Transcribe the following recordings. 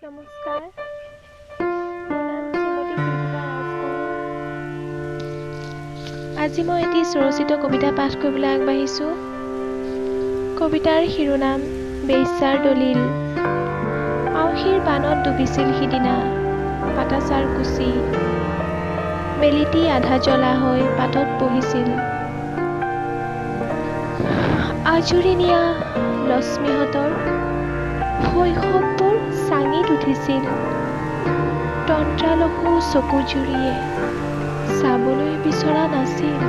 নমস্কাৰ, মোৰ নাম শ্ৰীমতী কৃতিকা ৰাজকোঁৱৰ। আজি মই এটি স্বৰচিত কবিতা পাঠ কৰিবলৈ আগবাঢ়িছোঁ। কবিতাৰ শিৰোনাম বেশ্যাৰ দলিল। আউসীৰ বানত ডুবিছিল সিদিনা পাতাচাৰ কুচি, বেলিটি আধা জ্বলা হৈ পাতত বহিছিল। আজুৰি নিয়া লক্ষ্মীহঁতৰ শৈশৱবোৰ চাঙিত উঠিছিল। তন্ত্ৰালসু চকু জুৰিয়ে চাবলৈ বিচৰা নাছিল।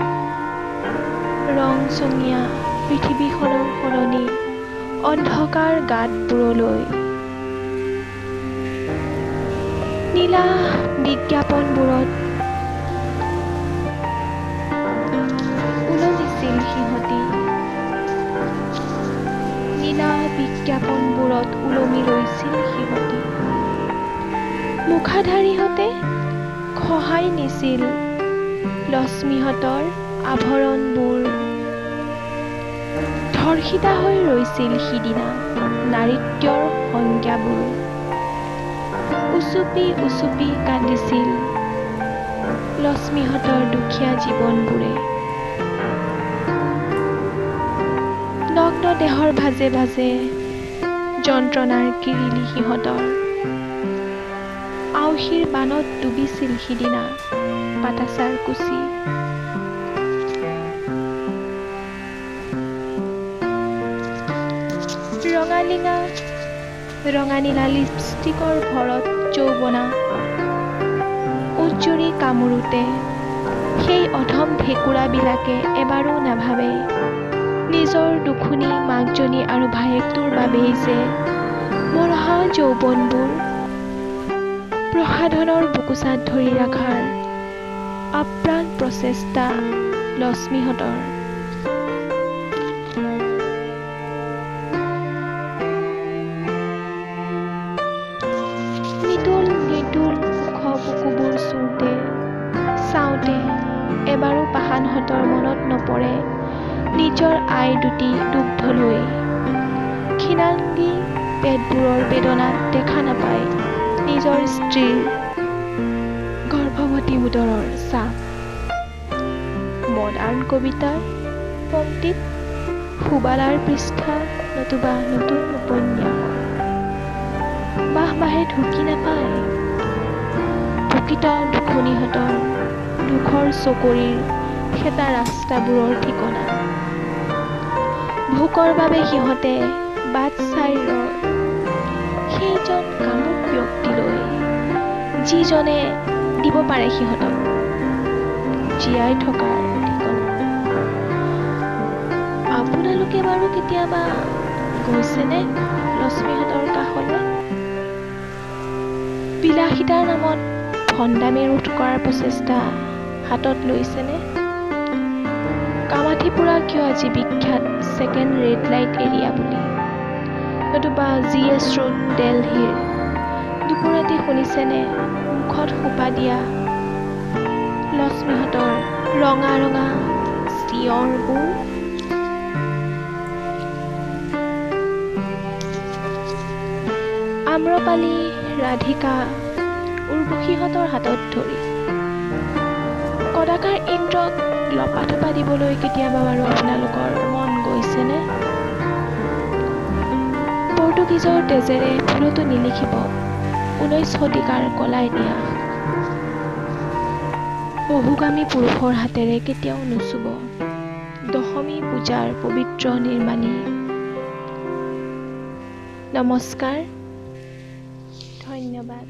ৰংচঙীয়া পৃথিৱীখনৰ সলনি অন্ধকাৰ গাঁতবোৰলৈ। নীলা বিজ্ঞাপনবোৰত ওলমিছিল সিহঁতি। নীলা বিজ্ঞাপনবোৰত ওলমি ৰৈছিল সিহঁতি। মুখাধাৰীহঁতে খহাই নিছিল লক্ষ্মীহঁতৰ আভৰণবোৰ। ধৰ্ষিতা হৈ ৰৈছিল সিদিনা নাৰীত্বৰ সংজ্ঞাবোৰ। উচুপি উচুপি কান্দিছিল লক্ষ্মীহঁতৰ দুখীয়া জীৱনবোৰে। নগ্ন দেহৰ ভাজে ভাজে যন্ত্ৰণাৰ কিৰিলি সিহঁতৰ। আউসীৰ বানত ডুবিছিল সিদিনা পাতাচাৰ কুচি। ৰঙানীলা লিপষ্টিকৰ ভৰত যৌৱনা উজ্জুৰি কামোৰোতে সেই অধম ভেকুৰাবিলাকে এবাৰো নাভাবে নিজৰ দুখুনী মাকজনী আৰু ভায়েকটোৰ বাবেই যে মৰহা যৌৱনবোৰ প্ৰসাধনৰ বুকুচাত ধৰি ৰখাৰ আপ্ৰাণ প্ৰচেষ্টা লক্ষ্মীহঁতৰ। নিতুল নিতুল ওখ বুকুবোৰ চাওঁতে এবাৰো পাষাণহঁতৰ মনত নপৰে নিজৰ আই দুটি দুগ্ধলৈ। ক্ষীণাংগী পেটবোৰৰ বেদনাত দেখা নাপায় নিজৰ স্ত্ৰীৰ গৰ্ভৱতী উদৰৰ চাপ। মডাৰ্ণ কবিতাৰ পংক্তিত সুবালাৰ পৃষ্ঠা নতুবা নতুন উপন্যাসৰ বাঁহবাহে ঢুকি নাপায় প্ৰকৃত দুখনীহঁতৰ দুখৰ চকৰিৰ সেতা ৰাস্তাবোৰৰ ঠিকনা। ভোকৰ বাবে সিহঁতে বাট চাই ৰয় সেইজন কামুক ব্যক্তিলৈ যিজনে দিব পাৰে সিহঁতক জীয়াই থকাৰ ঠিকনা। আপোনালোকে বাৰু কেতিয়াবা গৈছেনে লক্ষ্মীহঁতৰ কাষলৈ? বিলাসিতাৰ নামত ভণ্ডামি ৰোধ কৰাৰ প্ৰচেষ্টা হাতত লৈছেনে? কামাঠিপুৰা কিয় আজি বিখ্যাত ছেকেণ্ড ৰেড লাইট এৰিয়া বুলি? নতুবা GS ৰোড দিল্লীৰ দুপৰাতি শুনিছেনে মুখত সোপা দিয়া লক্ষ্মীহঁতৰ ৰঙা ৰঙা চিঞৰবোৰ? আম্ৰপালি ৰাধিকা উৰ্বশীহঁতৰ হাতত ধৰি কদাকাৰ ইন্দ্ৰক লপাথপা দিবলৈ কেতিয়াবা বাৰু আপোনালোকৰ মন গৈছেনে? পৰ্তুগীজৰ তেজেৰে ফুলতো নিলিখিব 19 শতিকাৰ কলাই নিয়া। বহুগামী পুৰুষৰ হাতেৰে কেতিয়াও নুচুব দশমী পূজাৰ পবিত্ৰ নিৰ্মালী। নমস্কাৰ, ধন্যবাদ।